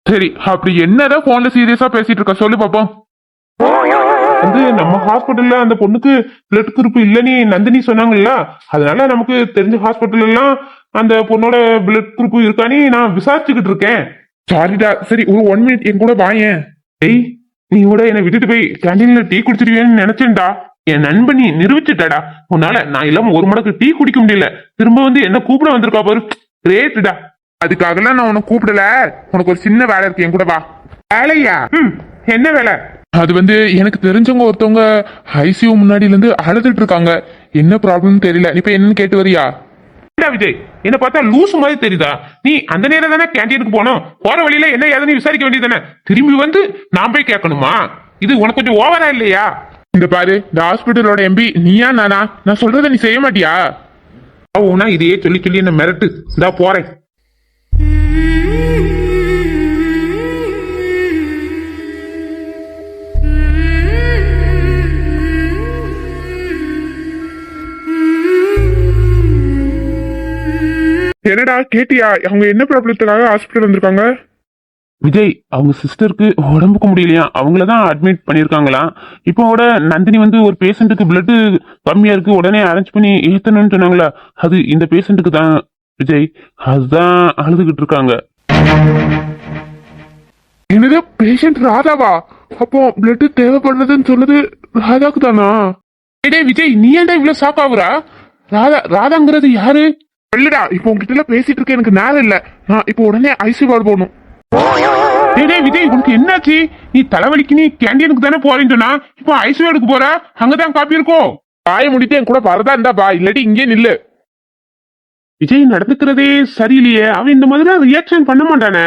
சரி, அப்படி என்னதான் போன்ல சீரியஸா பேசிட்டு இருக்க சொல்லு பாப்போம். வந்து நம்ம ஹாஸ்பிட்டல்ல அந்த பொண்ணுக்கு பிளட் குரூப் இல்லன்னு நந்தினி சொன்னாங்கல்ல, அதனால நமக்கு தெரிஞ்ச ஹாஸ்பிட்டல் எல்லாம் அந்த பொண்ணோட பிளட் குரூப் இருக்கானே நான் விசாரிச்சுக்கிட்டு இருக்கேன். சாரிடா. சரி, ஒரு 1 மினிட் என் கூட வாயேன். டேய், நீ கூட என்னை விட்டுட்டு போய் கேண்டீன்ல டீ குடிச்சிருவேன்னு நினைச்சேன்டா. என் நண்பன் நீ நிரூபிச்சுட்டாடா. உன்னால நான் இல்லாம ஒரு மடக்கு டீ குடிக்க முடியல. திரும்ப வந்து என்ன கூப்பிட வந்திருக்கா பாரு. கிரேட்டுடா. அதுக்காகலாம் நான் உனக்கு கூப்பிடல. உனக்கு ஒரு சின்ன வேலை இருக்கு, என் கூட வா. வேலையா? என்ன வேலை? அது வந்து எனக்கு தெரிஞ்சவங்க ஒருத்தவங்க ஐசியூ முன்னாடில இருந்து அழுதுட்டு இருக்காங்க. என்ன ப்ராப்ளம் தெரியல. நீ இப்ப என்னன்னு கேட்டு வரியா? விஜய், என்ன பார்த்தா லூசு மாதிரி தெரியுதா? நீ அந்த நேரம் தானே கேண்டீனுக்கு போனோம். போற வழியில என்ன ஏதாவது விசாரிக்க வேண்டியது தானே? திரும்பி வந்து நான் போய் கேட்கணுமா? இது உனக்கு கொஞ்சம் ஓவரா இல்லையா? இந்த பாரு, இந்த ஹாஸ்பிட்டலோட எம்பி நீயா நானா? நான் சொல்றத நீ செய்ய மாட்டியா? ஓனா இதையே சொல்லி சொல்லி என்ன மிரட்டு. இந்தா போறேன். என்னடா கேட்டியா? அவங்க என்ன ப்ராப்ளத்துக்காக ஹாஸ்பிட்டல் வந்திருக்காங்க? விஜய், அவங்க சிஸ்டருக்கு உடம்புக்கு முடியலையா, அவங்களதான் அட்மிட் பண்ணிருக்காங்களாம். இப்போ கூட நந்தினி வந்து ஒரு பேஷண்ட்டுக்கு பிளட் கம்மியா இருக்கு, உடனே அரேஞ்ச் பண்ணி ஏத்தணும்னு சொன்னாங்களா, அது இந்த பேஷண்ட்டுக்கு தான் விஜய். அதுதான் அழுதுகிட்டு இருக்காங்க. என்னது, பேஷண்ட் ராதாவா? அப்போ பிளட் தேவைப்படுறதுன்னு சொன்னது ராதாக்கு தானா? விஜய், நீ ஏன்டா இவ்வளவு ஷாக் ஆகுறா? ராதாங்கிறது யாரு? இல்லடா, இப்போ உங்ககிட்ட எல்லாம் பேசிட்டு இருக்க எனக்கு நேரம் இல்ல. நான் இப்போ உடனே ஐசி வார்டு போகணும். விஜய், உனக்கு என்னாச்சு? நீ தலைவலிக்கு நீ கேண்டீனுக்கு தானே போறேன்னு சொன்னா, இப்போ ஐசி வார்டுக்கு போற? அங்கதான் காப்பி இருக்கோ? பாய முடிட்டு என் கூட வரதா இருந்தா பா, இல்லாட்டி இங்கே நில்லு. விஜய் நடந்துக்கிறதே சரியில்லையே. அவன் இந்த மாதிரி ரியாக்ஷன் பண்ண மாட்டானே.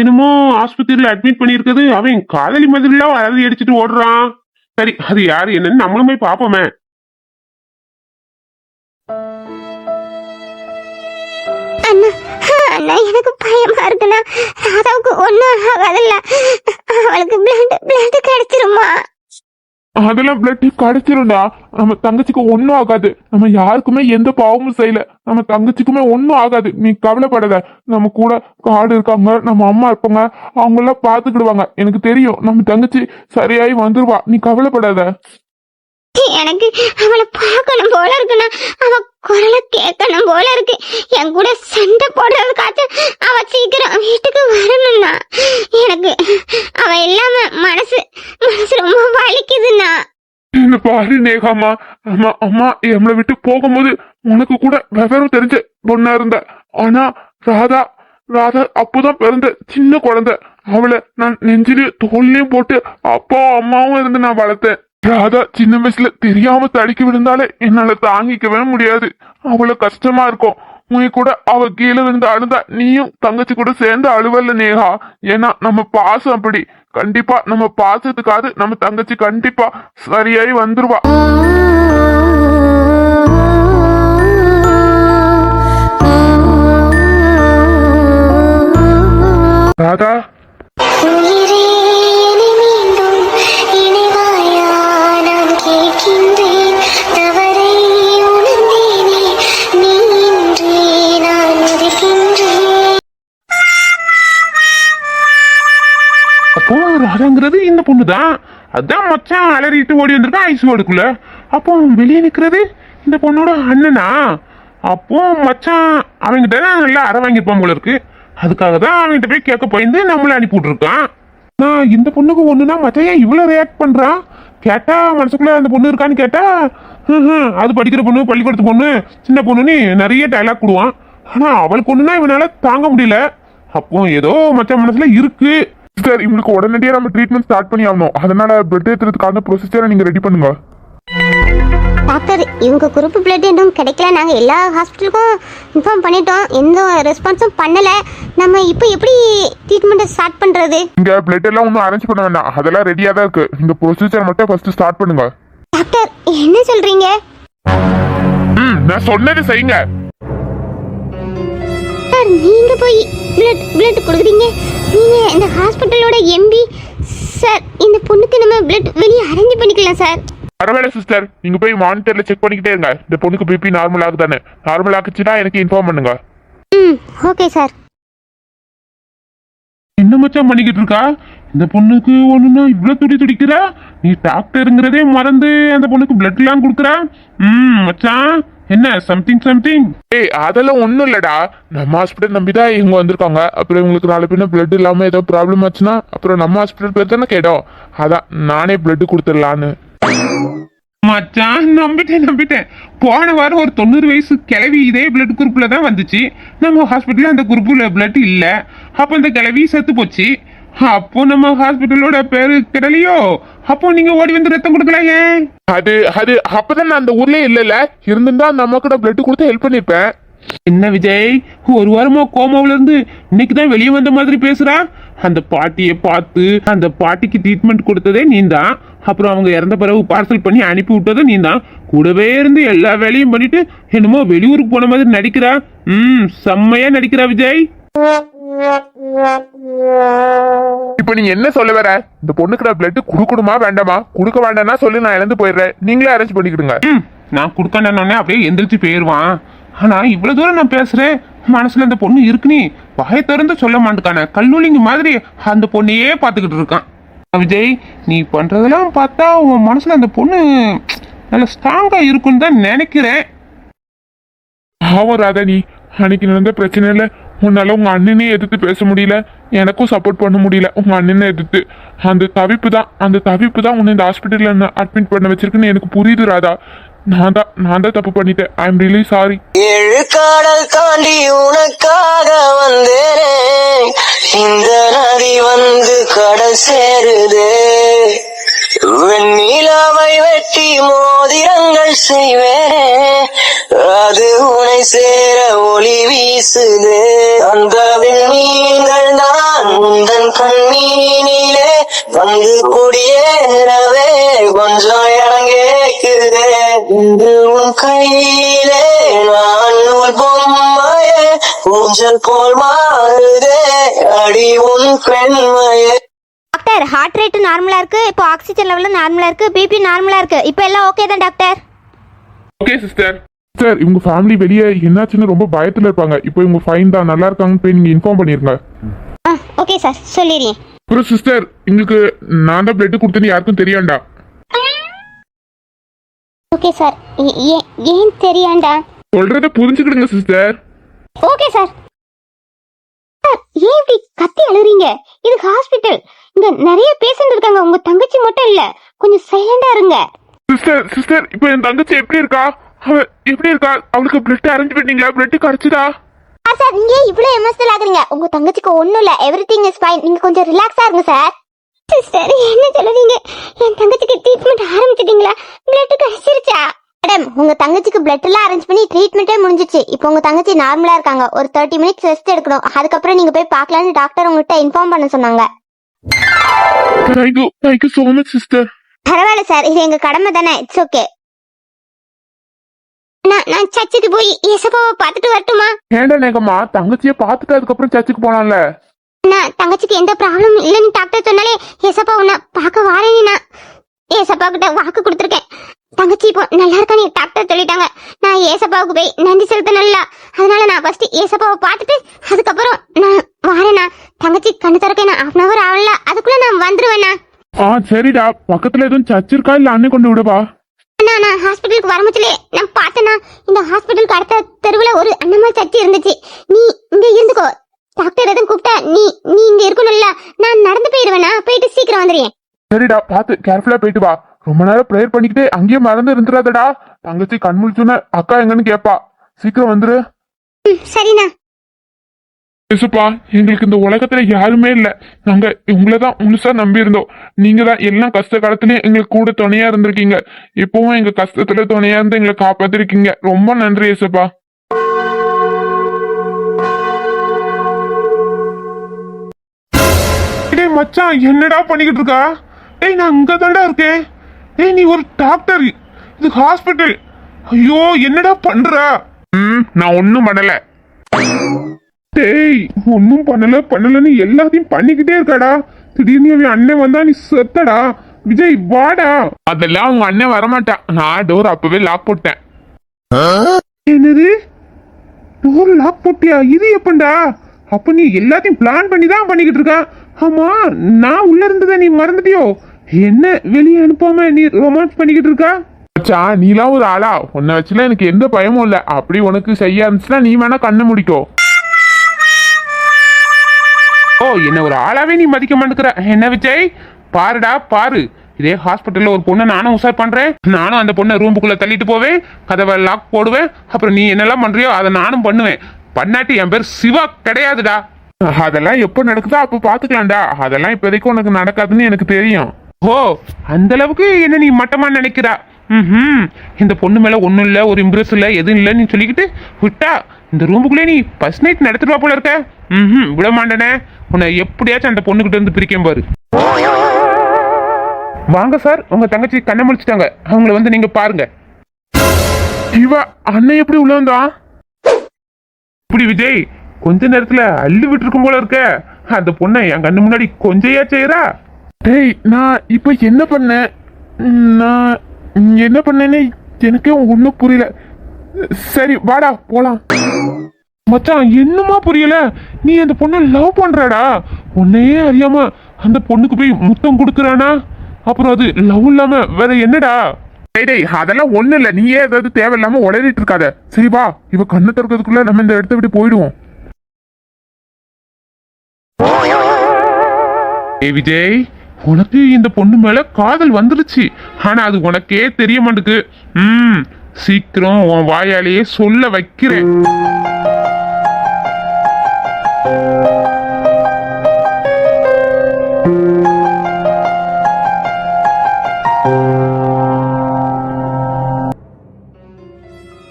என்னமோ ஆஸ்பத்திரியில அட்மிட் பண்ணிருக்கிறது அவன் காதலி மாதிரிலாம் அழகு அடிச்சுட்டு ஓடுறான். சரி, அது யாரு என்னன்னு நம்மளும் போய் பாப்போமே. அண்ணா, எனக்கு பயமா இருக்குண்ணா. ராதாவுக்கு ஒண்ணும் ஆகாதுல்ல? அவளுக்கு பிளட் கிடைச்சிருமா? அதெல்லாம் பிளட் கிடைச்சிரும்டா. நம்ம தங்கச்சிக்கு ஒன்னும் ஆகாது. நம்ம யாருக்குமே எந்த பாவமும் செய்யல. நம்ம தங்கச்சிக்குமே ஒன்னும் ஆகாது. நீ கவலைப்படாத. நம்ம கூட காடு இருக்காங்க, நம்ம அம்மா இருப்பாங்க, அவங்க எல்லாம் பாத்துக்கிடுவாங்க. எனக்கு தெரியும் நம்ம தங்கச்சி சரியாயி வந்துருவா. நீ கவலைப்படாத. எனக்கு அவளை பார்க்கணும் போல இருக்குண்ணா. அவ குரலை கேட்கணும் போல இருக்கு. என் கூட சண்டை போடுறதுக்காச்சும் அவ சீக்கிரம் வீட்டுக்கு வரணும்னா. எனக்கு அவ இல்லாம மனசு ரொம்ப வலிக்குதுண்ணா. இந்த பாரு நேகாமா, அம்மா அம்மா எம்மளை விட்டு போகும்போது உனக்கு கூட விவரம் தெரிஞ்ச பொண்ணா இருந்த. ஆனா ராதா ராதா அப்போதான் பிறந்த சின்ன குழந்தை. அவளை நான் நெஞ்சிலையும் தோல்லையும் போட்டு அப்பாவும் அம்மாவும் இருந்து நான் வளர்த்தேன். ராதா சின்ன வயசுல தெரியாம தடுக்கி விழுந்தாலே என்னால தாங்கிக்கவே முடியாது. அவ்வளவு கஷ்டமா இருக்கும். உன் கூட அவ கீழே விழுந்து அழுதா நீயும் தங்கச்சி கூட சேர்ந்து அழுவல்ல நேகா. ஏன்னா நம்ம பாசம் அப்படி. கண்டிப்பா நம்ம பாசத்துக்காக நம்ம தங்கச்சி கண்டிப்பா சரியாயி வந்துருவா. ராதா அப்போ ராதாங்கிறது இந்த பொண்ணுதான். அதான் மச்சான் அலறிட்டு ஓடி வந்திருக்கான் ஐஸ் வார்டுக்குள்ள. அப்போ வெளியே நிக்கிறது இந்த பொண்ணோட அண்ணனா? அப்போ மச்சான் அவங்கிட்ட நல்லா அற வாங்கிருப்பான் போல இருக்கு. அதுக்காக தான் அவன்கிட்ட போய் கேட்க போயிருந்து நம்மள அனுப்பி விட்டுருக்கான். நான் இந்த பொண்ணுக்கு ஒண்ணுனா மச்சான் ஏன் இவ்வளவு ரியாக்ட் பண்றான்? கேட்டா மனசுக்குள்ள அந்த பொண்ணு இருக்கான்னு கேட்டா அது படிக்கிற பொண்ணு, பள்ளிக்கூடத்து பொண்ணு, சின்ன பொண்ணுன்னு நிறைய டைலாக் கொடுவான். ஆனா அவளுக்கு ஒண்ணுனா இவனால தாங்க முடியல. அப்போ ஏதோ மச்சான் மனசுல இருக்கு. சார், இவங்களுக்கு உடனடியாக நம்ம ட்ரீட்மெண்ட் ஸ்டார்ட் பண்ணி ஆகணும். அதனால பிளட் ஏற்றுறதுக்கான ப்ரொசீஜரை நீங்க ரெடி பண்ணுங்க. டாக்டர், இவங்க குரூப் பிளட் இன்னும் கிடைக்கல. நாங்க எல்லா ஹாஸ்பிட்டலுக்கும் இன்ஃபார்ம் பண்ணிட்டோம். எந்த ரெஸ்பான்ஸும் பண்ணல. நம்ம இப்போ எப்படி ட்ரீட்மெண்ட்டை ஸ்டார்ட் பண்றது? இங்க பிளட் எல்லாம் ஒன்றும் அரேஞ்ச் பண்ண வேண்டாம். அதெல்லாம் ரெடியா தான் இருக்கு. இந்த ப்ரொசீஜர் மட்டும் ஃபர்ஸ்ட் ஸ்டார்ட் பண்ணுங்க. டாக்டர், என்ன சொல்றீங்க? நான் சொன்னது செய்யுங்க. சார், நீங்க போய் பிளட் கொடுக்குறீங்க. நீங்க இந்த ஹாஸ்பிட்டலோட எம்பி சார். இந்த பொண்ணுக்கு நம்ம பிளட் வெளியே அரேஞ்ச் பண்ணிக்கலாம் சார். பரவாயில்ல சிஸ்டர், நீங்க போய் மானிட்டர்ல செக் பண்ணிக்கிட்டே இருங்க. இந்த பொண்ணுக்கு பிபி நார்மல் ஆகுதானே. நார்மல் ஆகுச்சுன்னா எனக்கு இன்ஃபார்ம் பண்ணுங்க. Okay sir. என்ன மச்சான் பண்ணிக்கிட்டு இருக்கா? இந்த பொண்ணுக்கு ஒண்ணுன்னா இவ்வளவு துடிக்கிறா? நீ டாக்டருங்கிறதே மறந்து அந்த பொண்ணுக்கு பிளட் எல்லாம் கொடுக்குறா. மச்சான் என்ன சம்திங்? ஏய், அதெல்லாம் ஒண்ணும் இல்லடா. நம்ம ஹாஸ்பிட்டல் நம்பிதான் இவங்க வந்திருக்காங்க. அப்புறம் இவங்களுக்கு நாலு பின்ன பிளட் இல்லாம ஏதோ ப்ராப்ளம் ஆச்சுன்னா அப்புறம் நம்ம ஹாஸ்பிட்டல் பேர் தானே கேட்டோம். அதான் நானே பிளட் கொடுத்துடலான்னு. மச்சான் நம்பிட்டேன். போன வாரம் ஒரு 90 வயசு கிளவி இதே பிளட் குரூப்ல தான் வந்துச்சு. நம்ம ஹாஸ்பிட்டல்ல அந்த குரூப்ல பிளட் இல்ல. அப்ப இந்த கிளவி செத்து போச்சு. அப்போ நம்ம ஹாஸ்பிட்டலோட பேரு கிடலையோ? அப்போ நீங்க ஓடி வந்து ரத்தம் கொடுக்கலாம். ஏன் அது அது அப்பதான் நான் அந்த ஊர்லயே இல்ல. இருந்திருந்தா அந்த அம்மா கூட பிளட் கொடுத்து ஹெல்ப் பண்ணிருப்பேன். என்ன விஜய், ஒரு வாரமா கோமாவில இருந்து இன்னைக்குதான் வெளியே வந்த மாதிரி பேசுறா? அந்த பாட்டியை பார்த்து அந்த பாட்டிக்கு ட்ரீட்மெண்ட் கொடுத்ததே நீந்தான். அப்புறம் அவங்க இறந்த பிறகு பார்சல் பண்ணி அனுப்பி விட்டதும் நீந்தான். கூடவே இருந்து எல்லா வேலையும் பண்ணிட்டு என்னமோ வெளியூருக்கு போன மாதிரி நடிக்கிறா. செம்மையா நடிக்கிறா விஜய். இப்ப நீங்க என்ன சொல்ல வர? இந்த பொண்ணுக்கு நான் பிளட் கொடுக்கணுமா வேண்டாமா? கொடுக்க வேண்டாம்னா சொல்லி நான் இழந்து போயிடுறேன். நீங்களே அரேஞ்ச் பண்ணிக்கிடுங்க. நான் கொடுக்கணுன்னே அப்படியே எந்திரிச்சு போயிடுவான். ஆனா இவ்வளவு தூரம் நான் பேசுறேன், மனசுல அந்த பொண்ணு இருக்குன்னு வாயை திறந்து சொல்ல மாட்டேக்கான. கல்லூலிங்க மாதிரி அந்த பொண்ணையே பார்த்துக்கிட்டு இருக்கான். விஜய், நீ பண்றதெல்லாம் பார்த்தா உன் மனசுல அந்த பொண்ணு நல்ல ஸ்ட்ராங்கா இருக்குன்னு தான் நினைக்கிறேன். ஆமாம் ராதா, நீ அன்னைக்கு நடந்த பிரச்சனை இல்லை. உன்னால உங்க அண்ணனே எதிர்த்து பேச முடியல, எனக்கும் சப்போர்ட் பண்ண முடியல. உங்க அண்ணனை எதிர்த்து அந்த தவிப்பு தான் உன்னை இந்த ஹாஸ்பிட்டல்ல அட்மிட் பண்ண வச்சிருக்குன்னு எனக்கு புரியுது ராதா. நான் தான் தப்பு பண்ணிட்டேன். I am really sorry. 7 கடல் தாண்டி உனக்காக வந்தேனே, இந்த நதி வந்து கடல் சேருதே. வெண்ணிலாவை வெட்டி மோதிரங்கள் செய்வேனே, அது உனை சேர ஒளி வீசுதே. அந்த விண்மீன்கள் தான் உந்தன் கண்ணீனிலே வந்து குடியேறவே கொஞ்சம் இடம் கேக்குதே. இன்று உன் கையிலே நான் ஒரு பொம்மையே, ஊஞ்சல் போல் மாறுதே அடி உன் பெண்மையே. டாக்டர் ஹார்ட் ரேட்டு நார்மலா இருக்கு, இப்போ ஆக்சிஜன் லெவலும் நார்மலா இருக்கு, பிபி நார்மலா இருக்கு, இப்போ எல்லாம் ஓகே தான் டாக்டர். Okay sister. சார் இவங்க ஃபேமிலி வெளியே என்னாச்சுன்னு ரொம்ப பயத்துல இருப்பாங்க. இப்போ இவங்க ஃபைன் தான், நல்லா இருக்காங்கன்னு போய் நீங்க இன்ஃபார்ம் பண்ணிருங்க. ஓகே சார், சொல்லிடுறேன். அப்புறம் சிஸ்டர் உங்களுக்கு நான் தான் பிளட் கொடுத்தேன்னு யாருக்கும் தெரியாண்டா. ஓகே சார், ஏன் தெரியாண்டா? சொல்றத புரிஞ்சுக்கிடுங்க சிஸ்டர். Okay sir. சார் ஏன் இப்படி கத்தி அழுறீங்க? இது ஹாஸ்பிட்டல், இங்க நிறைய பேஷண்ட் இருக்காங்க, உங்க தங்கச்சி மட்டும் இல்ல, கொஞ்சம் சைலண்டா இருங்க. சிஸ்டர் இப்போ என் தங்கச்சி எப்படி இருக்கா? அவ எப்படி இருக்கா? அவளுக்கு பிளட் அரேஞ்ச் பண்ணீங்களா? பிளட் கிடைச்சதா? சார் நீங்க இவ்வளவு எமோஷனல் ஆகுறீங்க, உங்க தங்கச்சிக்கு ஒண்ணும் இல்ல, எவ்ரிதிங் இஸ் ஃபைன், நீங்க கொஞ்சம் ரிலாக்ஸா இருங்க சார். சிஸ்டர் என்ன சொல்லுவீங்க? என் தங்கச்சிக்கு ட்ரீட்மெண்ட் ஆரம்பிச்சிட்டீங்களா? பிளட் கிடைச்சிருச்சா? மேடம் உங்க தங்கச்சிக்கு பிளட் எல்லாம் அரேஞ்ச் பண்ணி ட்ரீட்மெண்ட்டே முடிஞ்சிச்சு. இப்போ உங்க தங்கச்சி நார்மலா இருக்காங்க, ஒரு 30 மினிட்ஸ் ரெஸ்ட் எடுக்கணும், அதுக்கப்புறம் நீங்க போய் பார்க்கலாம்னு டாக்டர் உங்ககிட்ட இன்ஃபார்ம் பண்ண சொன்னாங்க. Thank you so much sister. பரவாயில்ல சார், இது எங்க கடமை தானே, இட்ஸ் ஓகே. நான் சர்ச்சுக்கு போய் ஏசப்பாவை பார்த்துட்டு வரட்டுமா? ஏண்டா நேகம்மா, தங்கச்சியை பார்த்துட்டு அதுக்கப்புறம் சர்ச்சுக்கு போனான்ல. நான் தங்கச்சிக்கு எந்த ப்ராப்ளம் இல்லைன்னு டாக்டர் சொன்னாலே ஏசப்பா உன்னை பார்க்க வாரேன்னு நான் ஏசப்பா கிட்ட வாக்கு கொடுத்துருக்கேன். தங்கச்சி இப்போ நல்லா இருக்கானே டாக்டர் சொல்லிட்டாங்க. நான் ஏசப்பாவுக்கு போய் நன்றி செலுத்தணும்ல, அதனால நான் ஃபர்ஸ்ட் ஏசப்பாவை பார்த்துட்டு அதுக்கப்புறம் நான் வாரேண்ணா. தங்கச்சி கண்ணு திறக்க நான் 1/2 hour ஆகல, அதுக்குள்ள நான் வந்துருவேண்ணா. சரிடா, பக்கத்துல எதுவும் சர்ச் இருக்கா இல்ல அண்ணே கொண்டு விடவா? அண்ணா நான் ஹாஸ்பிட்டலுக்கு வரமுச்சிலே நான் பார்த்தேண்ணா, இந்த ஹாஸ்பிட்டலுக்கு அடுத்த தெருவுல ஒரு அண்ணம்மா சர்ச் இருந்துச்சு. நீ இங்க இருந்துக்கோ, டாக்டர் எதுவும் கூப்பிட்டா நீ இங்க இருக்கணும்ல, நான் நடந்து போயிடுவேண்ணா, போயிட்டு சீக்கிரம் வந்துடுறேன். சரிடா, பார்த்து கேர்ஃபுல்லா போயிட்டு வா. ரொம்ப நேரம் ப்ரேயர் பண்ணிக்கிட்டே அங்கேயே மறந்து இருந்துடாதடா. தங்கச்சி கண் முழிச்சுன்னு அக்கா எங்கன்னு கேப்பா. சீக்கிரம் வந்துரு. சரிண்ணா. ஏசுப்பா, எங்களுக்கு இந்த உலகத்துல யாருமே இல்ல, நாங்க உங்களதான் முழுசா நம்பி இருந்தோம். நீங்க தான் எல்லாம் கஷ்ட காலத்துலயும் எங்களுக்கு கூட துணையா இருந்திருக்கீங்க. இப்பவும் எங்க கஷ்டத்துல துணையா இருந்து எங்களை காப்பாத்திருக்கீங்க. ரொம்ப நன்றி ஏசுப்பா. டேய் மச்சான், என்னடா பண்ணிக்கிட்டு இருக்கா? டேய் நான் இங்க தான்டா இருக்கேன். டேய் நீ ஒரு டாக்டர், இது ஹாஸ்பிட்டல். ஐயோ என்னடா பண்ற? நான் ஒன்னும் பண்ணல. டேய் ஒன்னும் பண்ணலன்னு எல்லாத்தையும் பண்ணிக்கிட்டே இருக்காடா. திடீர்னு அவன் அண்ணன் வந்தா நீ செத்தடா. விஜய் வாடா. அதெல்லாம் உங்க அண்ணன் வரமாட்டான். நான் டோர் அப்பவே லாக் போட்டேன். என்னது டோர் லாக் போட்டியா? இது எப்பண்டா? அப்ப நீ எல்லாத்தையும் பிளான் பண்ணி தான் பண்ணிக்கிட்டு இருக்க. ஆமா, நான் உள்ள இருந்ததை நீ மறந்துட்டியோ? என்ன வெளியே அனுப்பாம நீ ரொமான்ஸ் பண்ணிக்கிட்டு இருக்கா? நீலாம் ஒரு ஆளா? உன்னை வச்சுல எனக்கு எந்த பயமும் இல்ல. அப்படி உனக்கு செய்ய இருந்துச்சுன்னா நீ வேணா கண்ணை முடிக்கோ. ஓ, என்ன ஒரு ஆளாவே நீ மதிக்க மாட்டேங்கிற என்ன விஜய்? பாருடா பாரு, இதே ஹாஸ்பிட்டல்ல ஒரு பொண்ணை நானும் உசார் பண்றேன். நானும் அந்த பொண்ணை ரூமுக்குள்ள தள்ளிட்டு போவேன், கதவை லாக் போடுவேன். அப்புறம் நீ என்னெல்லாம் பண்றியோ அதை நானும் பண்ணுவேன். பண்ணாட்டி என் பேர் சிவா கிடையாதுடா. அதெல்லாம் எப்போ நடக்குதோ அப்போ பாத்துக்கலாம்டா. அதெல்லாம் இப்போதைக்கு உனக்கு நடக்காதுன்னு எனக்கு தெரியும். ஓ, அந்த அளவுக்கு என்ன நீ மட்டமா நினைக்கிறா? இந்த பொண்ணு மேல ஒண்ணும் இல்ல, ஒரு இம்ப்ரெஸ் இல்ல, எதுவும் இல்ல நீ சொல்லிக்கிட்டு விட்டா இந்த ரூமுக்குள்ளே நீ ஃபர்ஸ்ட் நைட் நடத்துவா போல இருக்க. விட மாட்டேனே, உன்னை எப்படியாச்சும் அந்த பொண்ணுகிட்ட இருந்து பிரிக்கும் பாரு. வாங்க சார், உங்க தங்கச்சி கண்ணை முடிச்சிட்டாங்க, அவங்கள வந்து நீங்க பாருங்க. இவ அண்ணன் எப்படி உள்ள வந்தா? இப்படி விஜய் கொஞ்ச நேரத்துல அள்ளி விட்டுருக்கும் போல இருக்க. அந்த பொண்ணை என் கண்ணு முன்னாடி கொஞ்சையா செய்யறா. டேய் நான் இப்ப என்ன பண்ணேன்? நான் என்ன பண்ணேன்னு எனக்கே ஒன்னும் புரியல. சரி வாடா போலாம். மச்சான் என்னமா புரியல? நீ அந்த பொண்ணை லவ் பண்றடா. உன்னையே அறியாம அந்த பொண்ணுக்கு போய் முத்தம் கொடுக்கறானா? அப்புறம் அது லவ் இல்லாம வேற என்னடா? டேய் அதெல்லாம் ஒண்ணு இல்ல, நீயே ஏதாவது தேவையில்லாம உளறிட்டு இருக்காத. சரி வா, இவ கண்ணை திறக்கிறதுக்குள்ள நம்ம இந்த இடத்த விட்டு போயிடுவோம். ஏய் விஜய், உனக்கு இந்த பொண்ணு மேல காதல் வந்துருச்சு. ஆனா அது உனக்கே தெரிய மாட்டுக்கு. சீக்கிரம் உன் வாயாலேயே சொல்ல வைக்கிறேன்.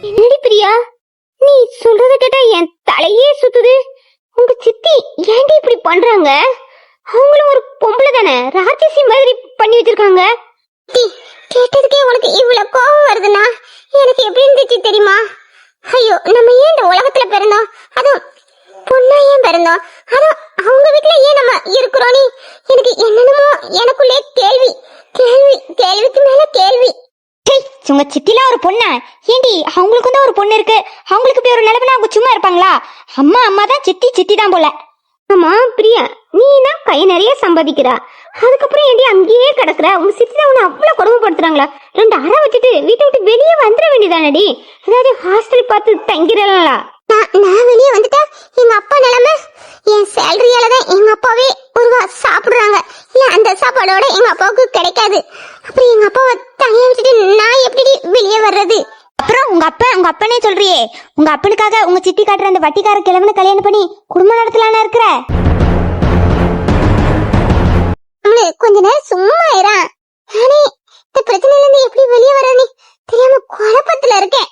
என்னடி பிரியா, நீ சொல்றத கேட்டா என் தலையே சுத்துது. உங்க சித்தி ஏன்டி இப்படி பண்றாங்க? அவங்களும் ஒரு பொம்பளை தானே, ராட்சசி மாதிரி பண்ணி வச்சிருக்காங்க. கேட்டதுக்கே உனக்கு இவ்வளவு கோபம் வருதுன்னா எனக்கு எப்படி இருந்துச்சு தெரியுமா? ஐயோ, நம்ம ஏன் இந்த உலகத்துல பிறந்தோம்? அதுவும் பொண்ணா ஏன் பிறந்தோம்? அதுவும் அவங்க வீட்டுல ஏன் நம்ம இருக்கிறோம்? எனக்கு என்னென்னமோ அப்புறம் எனக்குள்ளே கேள்வி கேள்வி கேள்விக்கு மேல கேள்வி. உங்க சித்திலாம் ஒரு பொண்ணா? ஏண்டி அவங்களுக்கு தான் ஒரு பொண்ணு இருக்கு, அவங்களுக்கு இப்படி ஒரு நிலைமைனா அவங்க சும்மா இருப்பாங்களா? அம்மா அம்மா தான், சித்தி சித்தி தான் போல. ஆமா பிரியா, நீனா கை நிறைய சம்பாதிக்கிறா, அதுக்கப்புறம் ஏண்டி அங்கேயே கிடக்குற? உங்க சித்தி உன்னை அவ்வளவு கொடுமைப்படுத்துறாங்களா? 2 அறை வச்சுட்டு வீட்டை விட்டு வெளியே வந்துட வேண்டியதானடி? ஏதாவது ஹாஸ்டல் பார்த்து தங்கிறா? நான் வெளியே வந்துட்டா எங்க அப்பா நிலைமை, என் சேலரியால தான் எங்க அப்பாவே ஒரு சாப்பிடுறாங்க. இல்ல அந்த சாப்பாடோட எங்க அப்பாவுக்கு கிடைக்காது. அப்புறம் எங்க அப்பாவை தனியா விட்டுட்டு நான் எப்படி வெளியே வர்றது? அப்புறம் உங்க அப்பனே சொல்றியே, உங்க அப்பனுக்காக உங்க சித்தி காட்டுற அந்த வட்டிக்கார கிழவனை கல்யாணம் பண்ணி குடும்பம் நடத்தலான்னு இருக்கிற. கொஞ்ச நேரம் சும்மா இரா, நானே இந்த பிரச்சனையில இருந்து எப்படி வெளியே வர்றது தெரியாம குழப்பத்துல இருக்கேன்.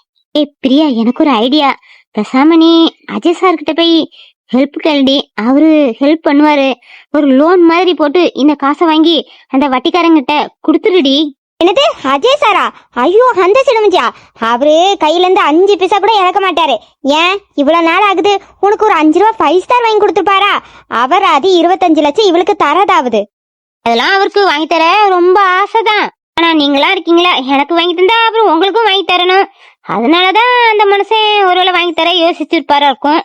பிரியா, எனக்கு ஒரு ஐடியா. பேசாம நீ அஜய் சார் கிட்ட போய் ஹெல்ப் கேளுடி, அவரு ஹெல்ப் பண்ணுவாரு. ஒரு லோன் மாதிரி போட்டு இந்த காசை வாங்கி அந்த வட்டிக்காரங்கிட்ட கொடுத்துருடி. என்னது அஜய் சாரா? ஐயோ அந்த சிலமஞ்சியா, அவரு கையில இருந்து 5 பைசா கூட இறக்க மாட்டாரு. ஏன் இவ்வளவு நாள் ஆகுது? உனக்கு ஒரு 5 ரூபா 5 ஸ்டார் வாங்கி கொடுத்துருப்பாரா? அவர் அது 25 லட்சம் இவளுக்கு தரதாவது. அதெல்லாம் அவருக்கு வாங்கி தர ரொம்ப ஆசைதான். ஆனா நீங்களா இருக்கீங்களா, எனக்கு வாங்கி தந்தா அப்புறம் உங்களுக்கும் வாங்கி தரணும். அதனாலதான் அந்த மனுஷன் ஒருவேளை வாங்கி தர யோசிச்சிருப்பாரா இருக்கும்.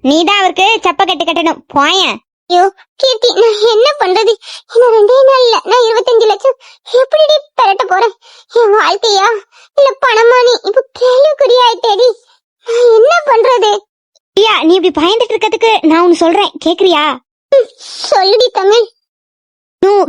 நீதான் அவருக்கு சப்ப கட்டு கட்டணும் போயேன். ஐயோ கீர்த்தி, நான் என்ன பண்றது? இன்னும் 2 நாள்ல நான் 25 லட்சம் எப்படி பெறட்ட போறேன்? என் வாழ்க்கையா இல்ல பணமா? நீ இப்ப கேள்விக்குறியாயிட்டேடி. நான் என்ன பண்றது? பிரியா, நீ இப்படி பயந்துட்டு இருக்கிறதுக்கு நான் ஒன்னு சொல்றேன், கேக்குறியா? சொல்லுடி தமிழ்.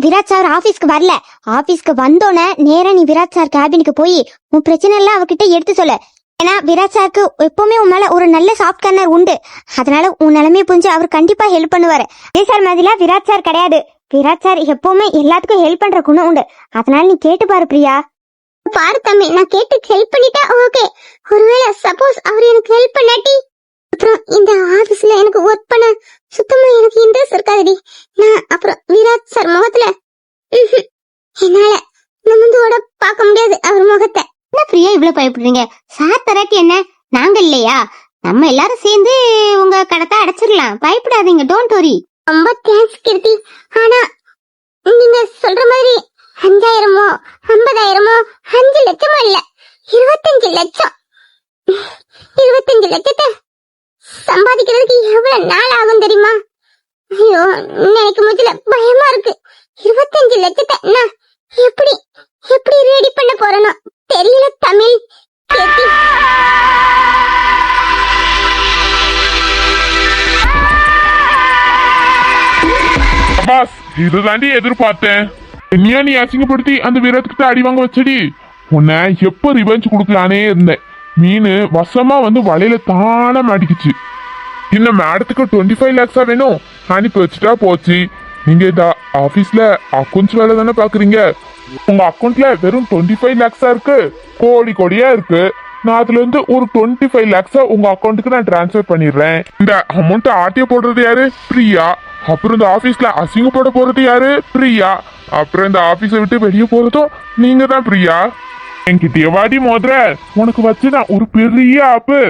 விராட் சார் ஆபீஸ்க்கு வரல. ஆபீஸ்க்கு வந்தோன்னே நேரா நீ விராட் சார் கேபினுக்கு போய் உன் பிரச்சனை எல்லாம் அவர்கிட்ட எடுத்து சொல்ல. ஏன்னா விராட் சாருக்கு எப்பவுமே உன் மேல ஒரு நல்ல சாஃப்ட் கார்னர் உண்டு. அதனால உன் நிலைமையை புரிஞ்சு அவர் கண்டிப்பா ஹெல்ப் பண்ணுவாரு. அஜய் சார் மாதிரிலாம் விராட் சார் கிடையாது. விராட் சார் எப்பவுமே எல்லாத்துக்கும் ஹெல்ப் பண்ற குணம் உண்டு. அதனால நீ கேட்டு பாரு பிரியா. பாரு தம்பி, நான் கேட்டு ஹெல்ப் பண்ணிட்டா ஓகே. ஒருவேளை சப்போஸ் அவர் எனக்கு ஹெல்ப் பண்ணாட்டி, அப்புறம் இந்த ஆபீஸ்ல எனக்கு ஒர்க் பண்ண சுத்தமா எனக்கு இன்ட்ரெஸ்ட் இருக்காதுடி. நான் அப்புறம் விராட் சார் முகத்துல என்னால நிமிந்தோட பார்க்க முடியாது அவர் முகத்தை. என்ன பிரியா இவ்வளவு பயப்படுறீங்க? சார் தராட்டி என்ன, நாங்க இல்லையா? நம்ம எல்லாரும் சேர்ந்து உங்க கடத்தை அடைச்சிடலாம். பயப்படாதீங்க, டோன்ட் வரி. ரொம்ப தேங்க்ஸ் கீர்த்தி. ஆனா நீங்க சொல்ற மாதிரி 5000மோ 50,000மோ 5 லட்சமோ இல்ல, 25 லட்சம். 25 லட்சத்தை சம்பாதிக்கிறதுக்கு எவ்வளவு நாள் ஆகும் தெரியுமா? ஐயோ நினைக்கும் போதுல பயமா இருக்கு. 25 லட்சத்தை நான் எப்படி எப்படி ரெடி பண்ண போறேனோ தெரியல தமிழ். கேட்டி, அப்பாஸ், இதுதாண்டி எதிர்பார்த்தேன். என்னையா நீ அசிங்கப்படுத்தி அந்த வீரத்துக்கிட்ட அடி வாங்க வச்சடி? உன்னை எப்ப ரிவெஞ்ச் கொடுக்கலானே இருந்தேன். மீன் வசமா வந்து வலையில தானே மாட்டிக்குச்சு. இந்த மேடத்துக்கு 25 லேக்ஸா வேணும், அனுப்பி வச்சுட்டா போச்சு. நீங்க இந்த ஆபீஸ்ல அக்கௌண்ட்ஸ் வேலை தானே பாக்குறீங்க. உங்க அக்கௌண்ட்ல வெறும் 25 லேக்ஸா இருக்கு, கோடி கோடியா இருக்கு. நான் அதுல இருந்து ஒரு 25 லேக்ஸா உங்க அக்கௌண்ட்டுக்கு நான் டிரான்ஸ்ஃபர் பண்ணிடுறேன். இந்த அமௌண்ட் ஆட்டிய போடுறது யாரு? பிரியா. அப்புறம் இந்த ஆபீஸ்ல அசிங்க போட போறது யாரு? பிரியா. அப்புறம் இந்த ஆபீஸை விட்டு வெளியே போறதும் நீங்க தான் பிரியா. என்கிட்ட வாடி மோதிர, உனக்கு வச்சுதான் ஒரு பெரிய ஆப்பு.